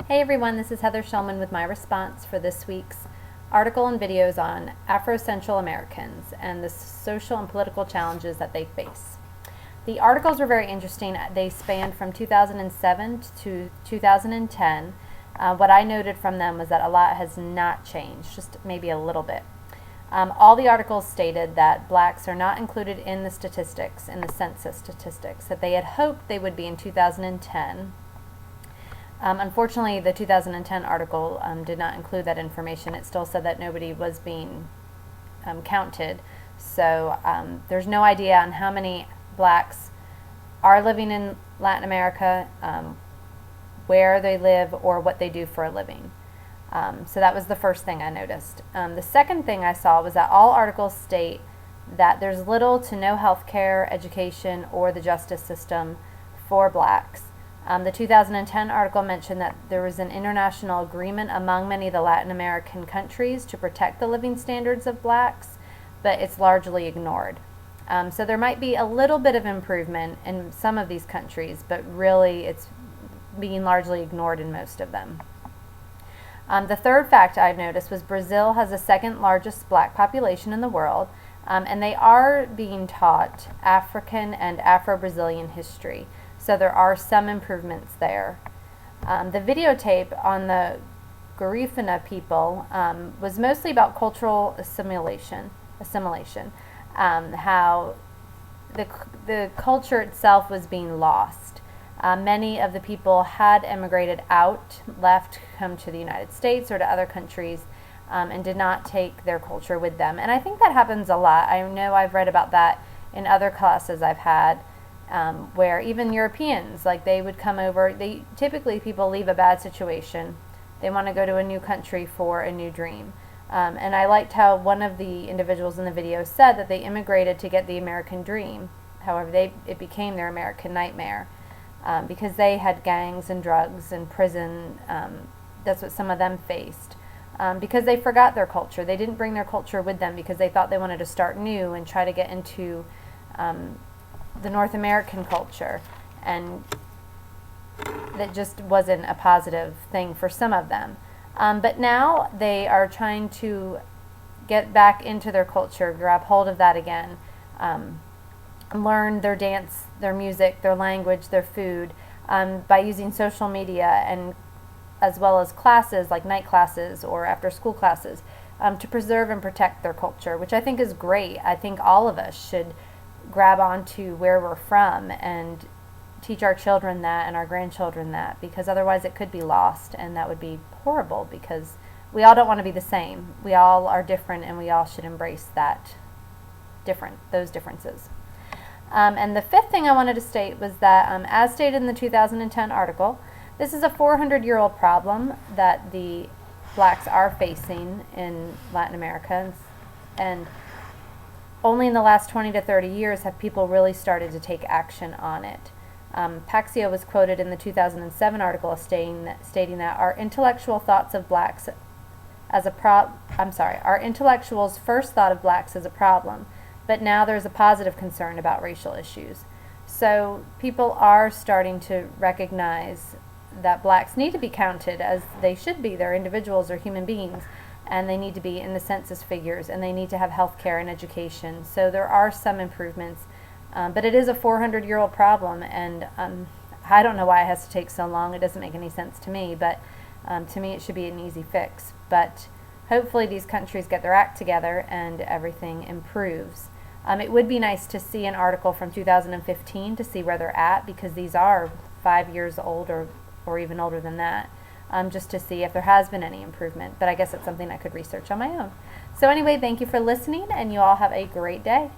Hey everyone, this is Heather Shulman with my response for this week's article and videos on Afro-Central Americans and the social and political challenges that they face. The articles were very interesting. They spanned from 2007 to 2010. What I noted from them was that a lot has not changed, just maybe a little bit. All the articles stated that blacks are not included in the statistics, in the census statistics, that they had hoped they would be in 2010. Unfortunately, the 2010 article did not include that information. It still said that nobody was being counted. So there's no idea on how many blacks are living in Latin America, where they live, or what they do for a living. So that was the first thing I noticed. The second thing I saw was that all articles state that there's little to no health care, education, or the justice system for blacks. The 2010 article mentioned that there was an international agreement among many of the Latin American countries to protect the living standards of blacks, but it's largely ignored. So there might be a little bit of improvement in some of these countries, but really it's being largely ignored in most of them. The third fact I've noticed was Brazil has the second largest black population in the world, and they are being taught African and Afro-Brazilian history. So there are some improvements there. The videotape on the Garifuna people was mostly about cultural assimilation, how the culture itself was being lost. Many of the people had emigrated out, left, come to the United States or to other countries, and did not take their culture with them. And I think that happens a lot. I know I've read about that in other classes I've had. Where even Europeans, like they would come over, typically people leave a bad situation. They want to go to a new country for a new dream. And I liked how one of the individuals in the video said that they immigrated to get the American dream. However, it became their American nightmare because they had gangs and drugs and prison. That's what some of them faced. Because they forgot their culture. They didn't bring their culture with them because they thought they wanted to start new and try to get into the North American culture, and that just wasn't a positive thing for some of them. But now they are trying to get back into their culture, grab hold of that again, learn their dance, their music, their language, their food, by using social media and as well as classes like night classes or after school classes to preserve and protect their culture, which I think is great. I think all of us should grab onto where we're from and teach our children that and our grandchildren that, because otherwise it could be lost, and that would be horrible because we all don't want to be the same. We all are different, and we all should embrace those differences. And the fifth thing I wanted to state was that, as stated in the 2010 article, this is a 400-year-old problem that the blacks are facing in Latin America, and only in the last 20 to 30 years have people really started to take action on it. Paxio was quoted in the 2007 article stating that our intellectual thoughts of blacks as our intellectuals first thought of blacks as a problem, but now there's a positive concern about racial issues. So people are starting to recognize that blacks need to be counted as they should be. They're individuals or human beings, and they need to be in the census figures, and they need to have health care and education. So there are some improvements, but it is a 400-year-old problem, and I don't know why it has to take so long. It doesn't make any sense to me, but to me it should be an easy fix. But hopefully these countries get their act together and everything improves. It would be nice to see an article from 2015 to see where they're at, because these are 5 years old or even older than that. Just to see if there has been any improvement. But I guess it's something I could research on my own. So anyway, thank you for listening, and you all have a great day.